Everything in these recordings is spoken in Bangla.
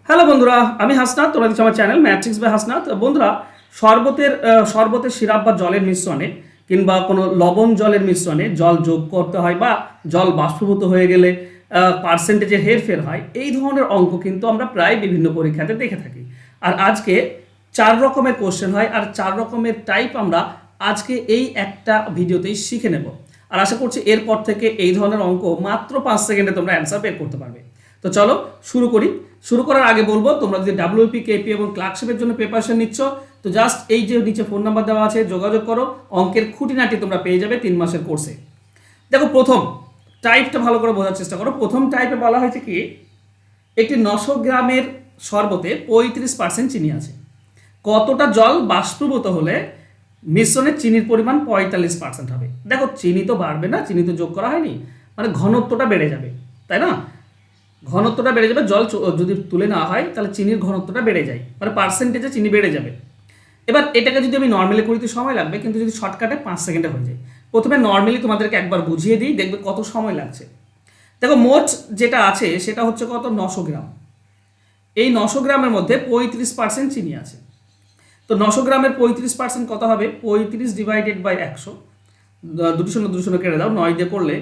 হ্যালো বন্ধুরা, আমি হাসনাত। তোমরা দেখছো আমার চ্যানেল ম্যাট্রিক্স বাই হাসনাত। বন্ধুরা, শরবতের সিরাপ বা জলের মিশ্রণে কিংবা কোনো লবণ জলের মিশ্রণে জল যোগ করতে হয় বা জল বাষ্পীভূত হয়ে গেলে পার্সেন্টেজে হেরফের হয়, এই ধরনের অঙ্ক কিন্তু আমরা প্রায় বিভিন্ন পরীক্ষাতে দেখে থাকি। আর আজকে 4 রকমের কোশ্চেন হয়, আর 4 রকমের টাইপ আমরা আজকে এই একটা ভিডিওতেই শিখে নেব। আর আশা করছি এরপর থেকে এই ধরনের অঙ্ক মাত্র 5 সেকেন্ডে তোমরা অ্যান্সার বের করতে পারবে। তো চলো শুরু করি। শুরু করার আগে বলবো, তোমরা যদি ডাব্লিউপি, কেপি এবং ক্লার্কশিপের জন্য প্রিপারেশন নিচ্ছ, তো জাস্ট এই যে নিচে ফোন নাম্বার দেওয়া আছে, যোগাযোগ করো। অঙ্কের খুঁটিনাটি তোমরা পেয়ে যাবে 3 মাসের কোর্সে। দেখো, প্রথম টাইপটা ভালো করে বোঝার চেষ্টা করো। প্রথম টাইপে বলা হয়েছে কি, একটি 900 গ্রামের শরবতে 35% চিনি আছে। কতটা জল বাষ্পীভূত হলে মিশ্রণের চিনির পরিমাণ 45% হবে? দেখো, চিনি তো বাড়বে না, চিনি তো যোগ করা হয়নি, মানে ঘনত্বটা বেড়ে যাবে, তাই না? ঘনত্বটা বেড়ে যাবে। জল যদি তুলে নেওয়া হয় তাহলে চিনির ঘনত্বটা বেড়ে যায়, মানে পার্সেন্টেজে চিনি বেড়ে যাবে। এবার এটাকে যদি আমি নর্মালি করি তো সময় লাগবে, কিন্তু যদি শর্টকাটে 5 সেকেন্ডে হয়ে যায়। প্রথমে নর্মালি তোমাদেরকে একবার বুঝিয়ে দিই, দেখবে কত সময় লাগছে। দেখো, মোট যেটা আছে সেটা হচ্ছে কত, 900 গ্রাম। এই 900 গ্রামের মধ্যে 35% চিনি আছে। তো 900 গ্রামের 35% কত হবে? 35 ডিভাইডেড বাই 100, 2 শূন্য কেটে দাও, 9 দিয়ে করলে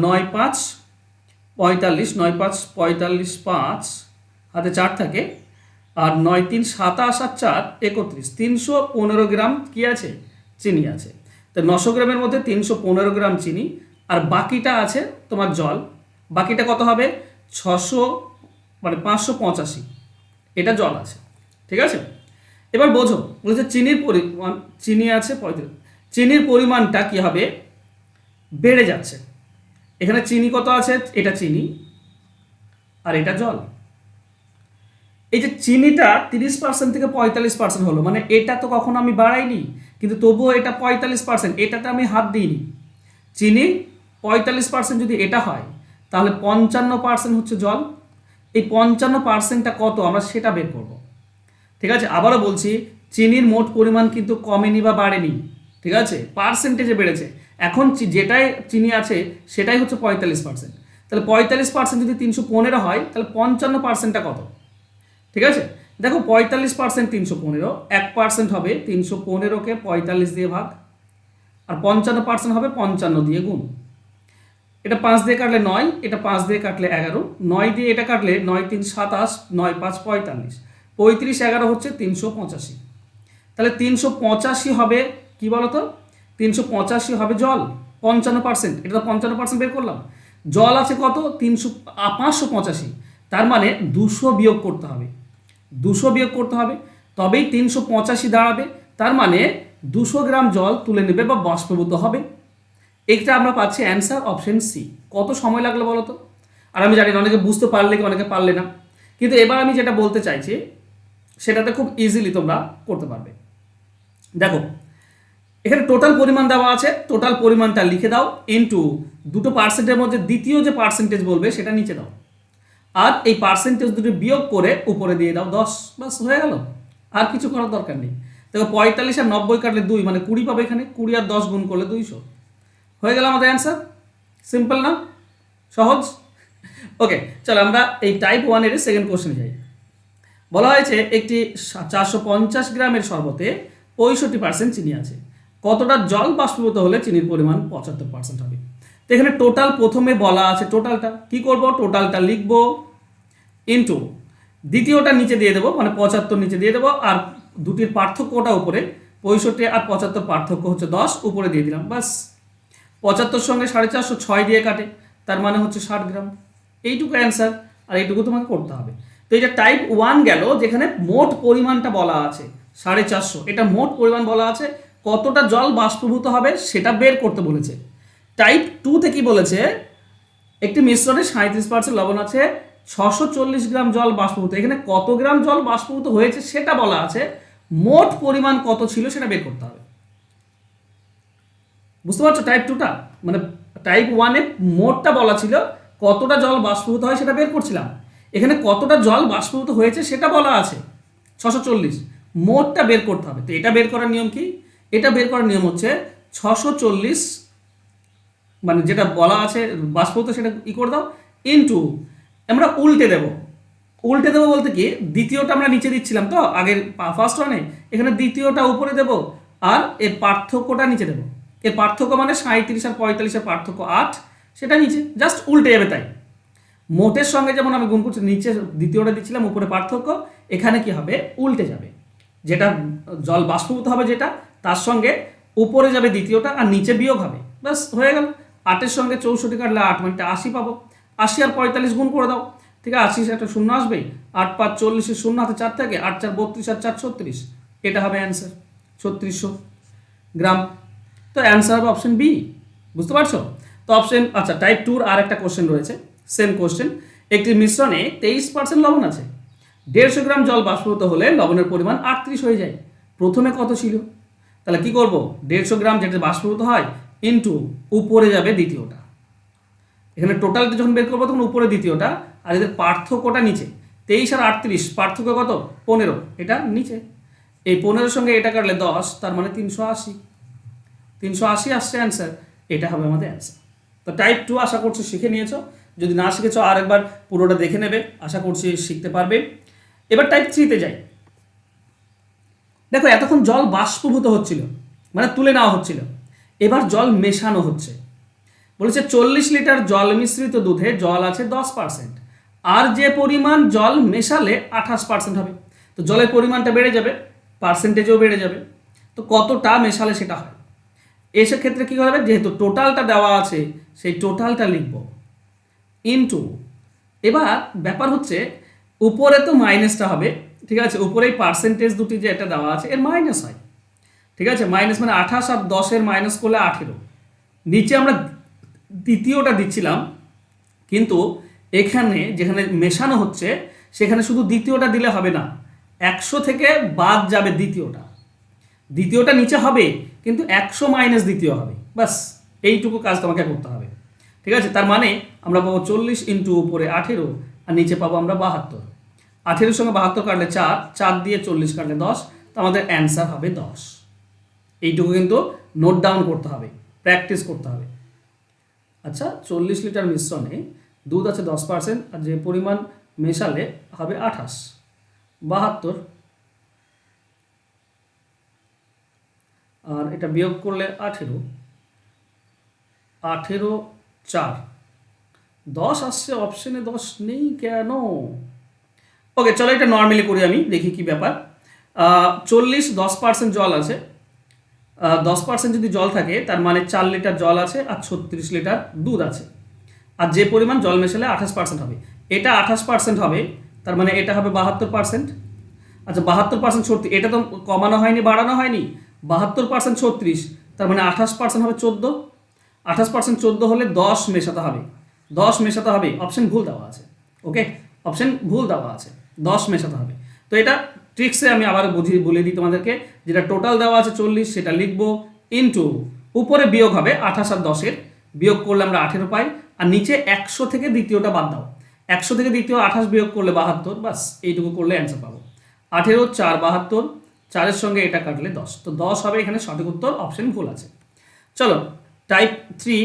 9 5 45, 9 5 45, 5 হাতে 4 থাকে, আর 9 3 27 আর 4 31, 315 গ্রাম কি আছে? চিনি আছে। তো 900 গ্রামের মধ্যে 315 গ্রাম চিনি, আর বাকিটা আছে তোমার জল। বাকিটা কত হবে? 600, মানে 585, এটা জল আছে। ঠিক আছে, এবার বোঝো, বলছে চিনির পরিমাণ, চিনি আছে 35, চিনির পরিমাণটা কি হবে? বেড়ে যাচ্ছে। এখানে চিনি কত আছে? এটা চিনি, আর এটা জল। এই যে চিনিটা 30% থেকে 45% হলো, মানে এটা তো কখনো আমি বাড়াইনি, কিন্তু তবুও এটা 45%, এটাতে আমি হাত দিইনি। চিনি 45% যদি এটা হয়, তাহলে 55% হচ্ছে জল। এই 55%টা কত, আমরা সেটা বের করব। ঠিক আছে, আবারও বলছি, চিনির মোট পরিমাণ কিন্তু কমেনি বা বাড়েনি, ঠিক আছে, পার্সেন্টেজে বেড়েছে। এখন যেটাই চিনি আছে সেটাই হচ্ছে 45%। তাহলে 45% যদি 315 হয়, তাহলে 55%টা কত? ঠিক আছে, দেখো, 45% 315, 1% হবে 315কে 45 দিয়ে ভাগ, আর 55% হবে 55 দিয়ে গুণ। এটা 5 দিয়ে কাটলে 9, এটা 5 দিয়ে কাটলে 11, 9 দিয়ে এটা কাটলে 9 3 27, 9 5 45, 35 11 হচ্ছে 385। তাহলে 385 হবে কি বলতো? 385 হবে জল, 55%। এটা তো 55% বের করলাম। জল আছে কত? 585। তার মানে 200 বিয়োগ করতে হবে, 200 বিয়োগ করতে হবে, তবেই 385 দাঁড়াবে। তার মানে 200 গ্রাম জল তুলে নেবে বা বাষ্পীভূত হবে। এটা আমরা পাচ্ছি অ্যান্সার অপশন সি। কত সময় লাগলো বলো তো? আর আমি জানি না, অনেকে বুঝতে পারলে কি অনেকে পারলে না, কিন্তু এবার আমি যেটা বলতে চাইছি সেটাতে খুব ইজিলি তোমরা করতে পারবে। দেখো, এখানে টোটাল পরিমাণ দেওয়া আছে, টোটাল পরিমাণটা লিখে দাও ইনটু দুটো পার্সেন্টের মধ্যে দ্বিতীয় যে পার্সেন্টেজ বলবে সেটা নিচে দাও, আর এই পার্সেন্টেজ দুটো বিয়োগ করে উপরে দিয়ে দাও 10, বাস হয়ে গেল। আর কিছু করার দরকার নেই। দেখো, 45 আর 90 কাটলে 2, মানে 20 পাবে। এখানে 20 আর 10 গুণ করলে 200 হয়ে গেল আমাদের অ্যান্সার। সিম্পল না? সহজ। ওকে, চলো আমরা এই টাইপ 1 এর সেকেন্ড কোশ্চেনে যাই। বলা হয়েছে একটি 450 গ্রামের শরবতে 65% চিনি আছে। কতটা জল বাষ্পীভূত হলে চিনির পরিমাণ 75% হবে? তো এখানে টোটাল প্রথমে বলা আছে, টোটালটা কি করব? টোটালটা লিখব ইনটু দ্বিতীয়টা নিচে দিয়ে দেবো, মানে 75 নিচে দিয়ে দেবো, আর দুটির পার্থক্যটা উপরে, 65 আর 75 পার্থক্য হচ্ছে 10, উপরে দিয়ে দিলাম, বাস। 75 সঙ্গে 450 6 দিয়ে কাটে, তার মানে হচ্ছে 60 গ্রাম। এইটুকু অ্যান্সার, আর এইটুকু তোমাকে করতে হবে। তো এটা টাইপ 1 গেল, যেখানে মোট পরিমাণটা বলা আছে 450, এটা মোট পরিমাণ বলা আছে, কতটা জল বাষ্পীভূত হবে সেটা বের করতে বলেছে। টাইপ 2তে কি বলেছে? একটি মিশ্রণে 37% লবণ আছে, 640 গ্রাম জল বাষ্পীভূত। এখানে কত গ্রাম জল বাষ্পীভূত হয়েছে সেটা বলা আছে, মোট পরিমাণ কত ছিল সেটা বের করতে হবে। বুঝতে পারছো টাইপ 2টা? মানে টাইপ 1-এ মোটটা বলা ছিল, কতটা জল বাষ্পীভূত হয় সেটা বের করছিলাম। এখানে কতটা জল বাষ্পীভূত হয়েছে সেটা বলা আছে 640, মোটটা বের করতে হবে। তো এটা বের করার নিয়ম কি? এটা বের করার নিয়ম হচ্ছে 640, মানে যেটা বলা আছে বাষ্পীভূত সেটা ই করে দাও, ইনটু আমরা উল্টে দেব, উল্টে দেবো বলতে কি, দ্বিতীয়টা আমরা নিচে দিচ্ছিলাম তো আগের ফার্স্ট ওয়ানে, এখানে দ্বিতীয়টা উপরে দেব আর এর পার্থক্যটা নিচে দেবো। এর পার্থক্য মানে 37 আর 45-এর পার্থক্য 8, সেটা নিচে, জাস্ট উল্টে যাবে তাই। মোটের সঙ্গে যেমন আমি গুণ করছি, নিচে দ্বিতীয়টা দিচ্ছিলাম উপরে পার্থক্য, এখানে কি হবে উল্টে যাবে, যেটা জল বাষ্পীভূত হবে যেটা তার সঙ্গে উপরে যাবে দ্বিতীয়টা আর নিচে বিয়োগ হবে, ব্যাস হয়ে গেল। 8-এর সঙ্গে 64 কাটলে 8 মানে 80 পাবো। 80 আর 45 গুণ করে দাও, ঠিক আছে, 80 একটা শূন্য আসবেই, 8 5 40, শূন্য হাতে 4 থাকে, 8 4 32 আর 4 36, এটা হবে অ্যান্সার 3600 গ্রাম। তো অ্যান্সার হবে অপশন বি, বুঝতে পারছো? তো অপশন, আচ্ছা টাইপ 2 আর একটা কোশ্চেন রয়েছে, সেম কোশ্চেন। একটি মিশ্রণে 23% লবণ আছে, 150 গ্রাম জল বাষ্পীভূত হলে লবণের পরিমাণ 38 হয়ে যায়, প্রথমে কত ছিল? তাহলে কি করব, 150 গ্রাম যেটা বাষ্পীভূত হয় ইন্টু উপরে যাবে দ্বিতীয়টা, এখানে টোটালটা যখন বের করবো তখন উপরে দ্বিতীয়টা, আর এদের পার্থক্যটা নিচে, 23 আর 38 পার্থক্য কত 15, এটা নিচে, এই 15-এর সঙ্গে এটা কাটলে 10, তার মানে 380 আসছে অ্যান্সার, এটা হবে আমাদের অ্যান্সার। তো টাইপ 2 আশা করছি শিখে নিয়েছো, যদি না শিখেছো আরেকবার পুরোটা দেখে নেবে, আশা করছি শিখতে পারবে। এবার টাইপ 3-তে যাই। দেখো এতক্ষণ জল বাষ্পীভূত হচ্ছিল, মানে তুলে নেওয়া হচ্ছিল, এবার জল মেশানো হচ্ছে। বলেছে 40 লিটার জল মিশ্রিত দুধে জল আছে 10%, আর যে পরিমাণ জল মেশালে 28% হবে। তো জলের পরিমাণটা বেড়ে যাবে, পার্সেন্টেজও বেড়ে যাবে। তো কতটা মেশালে সেটা হয়, এসব ক্ষেত্রে কী হবে, যেহেতু টোটালটা দেওয়া আছে সেই টোটালটা লিখব ইনটু, এবার ব্যাপার হচ্ছে উপরে তো মাইনাসটা হবে, ঠিক আছে, উপরেই পার্সেন্টেজ দুটি যে এটা দেওয়া আছে এর মাইনাস হয়, ঠিক আছে, মাইনাস মানে 28 আর 10-এর মাইনাস করলে 18, নিচে আমরা দ্বিতীয়টা দিচ্ছিলাম, কিন্তু এখানে যেখানে মেশানো হচ্ছে সেখানে শুধু দ্বিতীয়টা দিলে হবে না, 100 থেকে বাদ যাবে দ্বিতীয়টা নিচে হবে কিন্তু 100 মাইনাস দ্বিতীয় হবে, ব্যাস এইটুকু কাজ তোমাকে করতে হবে, ঠিক আছে। তার মানে আমরা পাবো 40 ইন্টু উপরে 18 আর নিচে পাবো আমরা 72, 18-এর সঙ্গে 72 কাটলে 4, 4 দিয়ে 40 কাটলে 10, তো আমাদের অ্যান্সার হবে 10। এইটুকু কিন্তু নোট ডাউন করতে হবে, প্র্যাকটিস করতে হবে। আচ্ছা 40 লিটার মিশ্রণে দুধ আছে 10%, আর যে পরিমাণ মেশালে হবে 28, 72, আর এটা বিয়োগ করলে 18, 4, 10 আসছে অপশনে, 10 নেই কেন? ওকে চলো এটা নর্মালি করি, আমি দেখি কি ব্যাপার। 40, 10% জল আছে, 10% যদি জল থাকে তার মানে 4 লিটার জল আছে আর 36 লিটার দুধ আছে, আর যে পরিমাণ জল মেশালে 28% হবে, এটা 28% হবে, তার মানে এটা হবে 72%। আচ্ছা 72% 36, এটা তো কমানো হয়নি বাড়ানো হয়নি, 72% 36, তার মানে 28% হবে 14, 28% 14 হলে 10 মেশাতে হবে, 10 মেশাতে হবে, অপশন ভুল দেওয়া আছে, ওকে অপশন ভুল দেওয়া আছে, 10 মেশাতে হবে। তো এটা ট্রিক্সে আমি আবার বলে দিই তোমাদেরকে, যেটা টোটাল দেওয়া আছে 40 সেটা লিখবো ইনটু উপরে বিয়োগ হবে 28 আর 10-এর, বিয়োগ করলে আমরা 18 পাই, আর নিচে 100 থেকে দ্বিতীয়টা বাদ দাও, 100 থেকে দ্বিতীয় 28 বিয়োগ করলে 72, বাস এইটুকু করলে অ্যান্সার পাবো। 18 4 72, 4-এর সঙ্গে এটা কাটলে 10, তো 10 হবে এখানে সঠিক উত্তর, অপশন ভুল আছে। চলো টাইপ 3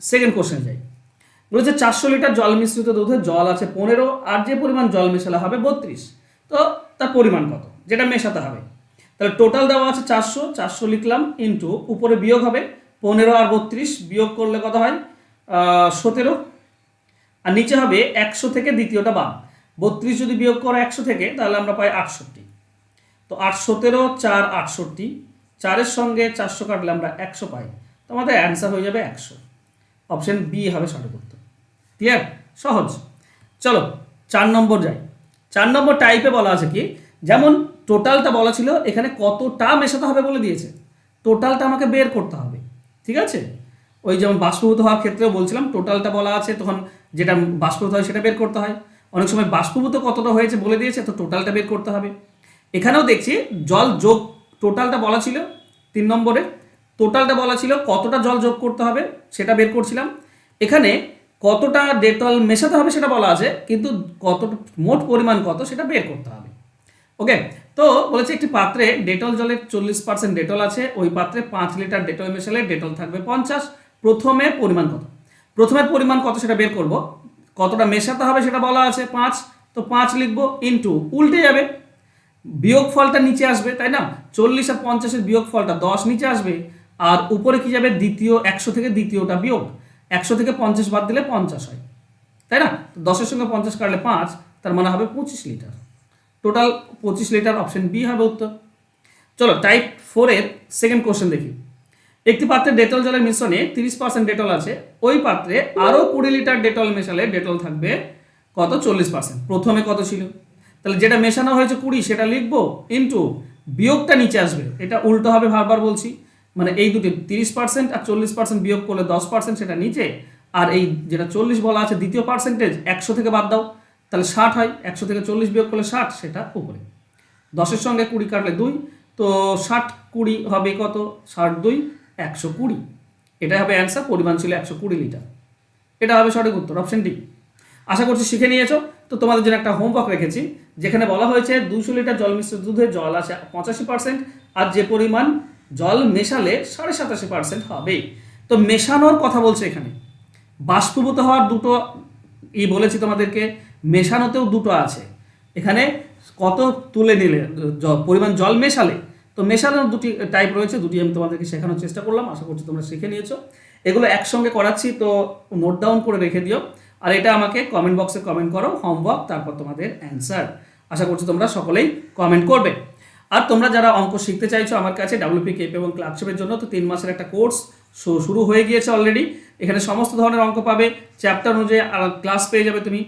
সেকেন্ড কোশ্চেন যাই। বলেছে 400 লিটার জল মিশ্রিত দুধে জল আছে 15, আর যে পরিমাণ জল মেশালে হবে 32, তো তার পরিমাণ কত যেটা মেশাতে হবে? তাহলে টোটাল দেওয়া আছে 400 লিখলাম ইন্টু উপরে বিয়োগ হবে 15 আর 32, বিয়োগ করলে কত হয় 17, আর নিচে হবে 100 থেকে দ্বিতীয়টা বাদ, 32 যদি বিয়োগ করো 100 থেকে তাহলে আমরা পাই 68, তো 8 17 4 68, 4-এর সঙ্গে 400 কাটলে আমরা 100 পাই, তো আমাদের অ্যান্সার হয়ে যাবে 100, অপশন বি হবে সঠিক উত্তর। ক্লিয়ার, সহজ। চলো 4 নম্বর যাই। 4 নম্বর টাইপে বলা আছে কি, যেমন টোটালটা বলা ছিল, এখানে কতটা মেশাতে হবে বলে দিয়েছে, টোটালটা আমাকে বের করতে হবে, ঠিক আছে। ওই যেমন বাষ্পীভূত হওয়ার ক্ষেত্রেও বলছিলাম টোটালটা বলা আছে, তখন যেটা বাষ্পীভূত হয় সেটা বের করতে হয়, অনেক সময় বাষ্পীভূত কতটা হয়েছে বলে দিয়েছে তো টোটালটা বের করতে হবে। এখানেও দেখছি জল যোগ, টোটালটা বলা ছিল 3 নম্বরে, টোটালটা বলা ছিল কতটা জল যোগ করতে হবে সেটা বের করছিলাম, এখানে কতটা ডেটল মেশাতে হবে সেটা বলা আছে, কিন্তু কতটা মোট পরিমাণ কত সেটা বের করতে হবে, ওকে। তো বলেছে একটি পাত্রে ডেটল জলের 40% ডেটল আছে, ওই পাত্রে 5 লিটার ডেটল মেশালে ডেটল থাকবে 50, প্রথমে পরিমাণ কত, প্রথমের পরিমাণ কত সেটা বের করব, কতটা মেশাতে হবে সেটা বলা আছে 5, তো 5 লিখবো, ইন্টু উল্টে যাবে, বিয়োগ ফলটা নিচে আসবে, তাই না? 40 আর 50-এর বিয়োগ ফলটা 10 নিচে আসবে, আর উপরে কি যাবে, দ্বিতীয় 100 থেকে দ্বিতীয়টা বিয়োগ, 100 থেকে 50 বাদ দিলে 50 হয়, তাই না? তো 10-এর সঙ্গে 50 কাটলে 5, তার মানে হবে 25 litre. Total 25 litre, option B হবে উত্তর। চলো টাইপ 4 এর সেকেন্ড কোশ্চেন দেখি। একটি পাত্রে ডেটল জলের মিশ্রণে 30% ডেটল আছে, ওই পাত্রে আরও 20 লিটার ডেটল মেশালে ডেটল থাকবে কত, 40%। প্রথমে কত ছিল, তাহলে যেটা মেশানো হয়েছে 20 সেটা লিখবো, ইন্টু বিয়োগটা নিচে আসবে, এটা উল্টো হবে, বারবার বলছি, মানে এই দুটি 30% আর 40% বিয়োগ করলে 10%, সেটা নিচে, আর এই যেটা 40 বলা আছে দ্বিতীয় পার্সেন্টেজ 100 থেকে বাদ দাও, তাহলে 60 হয়, 100 থেকে 40 বিয়োগ করলে 60, সেটা উপরে। 10-এর সঙ্গে 20 কাটলে 2, তো 60 20 হবে কত, 60 2 120, এটাই হবে অ্যান্সার। পরিমাণ ছিল 120 লিটার, এটা হবে সঠিক উত্তর, অপশন ডি। আশা করছি শিখে নিয়েছো। তো তোমাদের জন্য একটা হোমওয়ার্ক রেখেছি, যেখানে বলা হয়েছে 200 লিটার জল মিশ্রিত দুধে জল আছে 85%, আর যে পরিমাণ জল মেশালে 87.5% হবে। তো মেশানোর কথা বলছে এখানে, বাষ্পীভূত হওয়ার দুটো বলেছি তোমাদেরকে, মেশানোতেও দুটো আছে। এখানে কত তুলে নিলে পরিমাণ জল মেশালে, তো মেশানোর দুটি টাইপ রয়েছে, দুটি আমি তোমাদেরকে শেখানোর চেষ্টা করলাম, আশা করছি তোমরা শিখে নিয়েছো। এগুলো একসঙ্গে করাচ্ছি, তো নোট ডাউন করে রেখে দিও, আর এটা আমাকে কমেন্ট বক্সে কমেন্ট করো, হোমওয়ার্ক তারপর তোমাদের অ্যান্সার। আশা করছি তোমরা সকলেই কমেন্ট করবে। আর তোমরা যারা অঙ্ক শিখতে চাইছো আমার কাছে ডাব্লিউপি কেপ এবং ক্লার্কশিপের জন্য, তো 3 মাসের একটা কোর্স শুরু হয়ে গিয়েছে অলরেডি। এখানে সমস্ত ধরনের অঙ্ক পাবে, চ্যাপ্টার অনুযায়ী ক্লাস পেয়ে যাবে, তুমি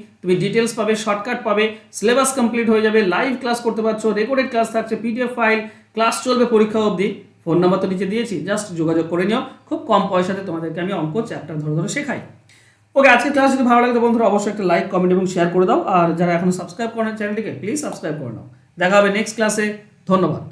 ডিটেলস পাবে, শর্টকাট পাবে, সিলেবাস কমপ্লিট হয়ে যাবে, লাইভ ক্লাস করতে পারছো, রেকর্ডেড ক্লাস থাকছে, পিডিএফ ফাইল, ক্লাস চলবে পরীক্ষা অবধি। ফোন নাম্বার তো নিচে দিয়েছি, জাস্ট যোগাযোগ করে নিও। খুব কম পয়সাতে তোমাদেরকে আমি অঙ্ক চ্যাপ্টার ধরে ধরে শেখাই। ওকে, আজকের ক্লাস যদি ভালো লাগে তো বন্ধুরা অবশ্যই একটা লাইক, কমেন্ট এবং শেয়ার করে দাও। আর যারা এখনো সাবস্ক্রাইব করেন চ্যানেলটিকে, প্লিজ সাবস্ক্রাইব করে নাও। দেখা হবে নেক্সট ক্লাসে। ধন্যবাদ।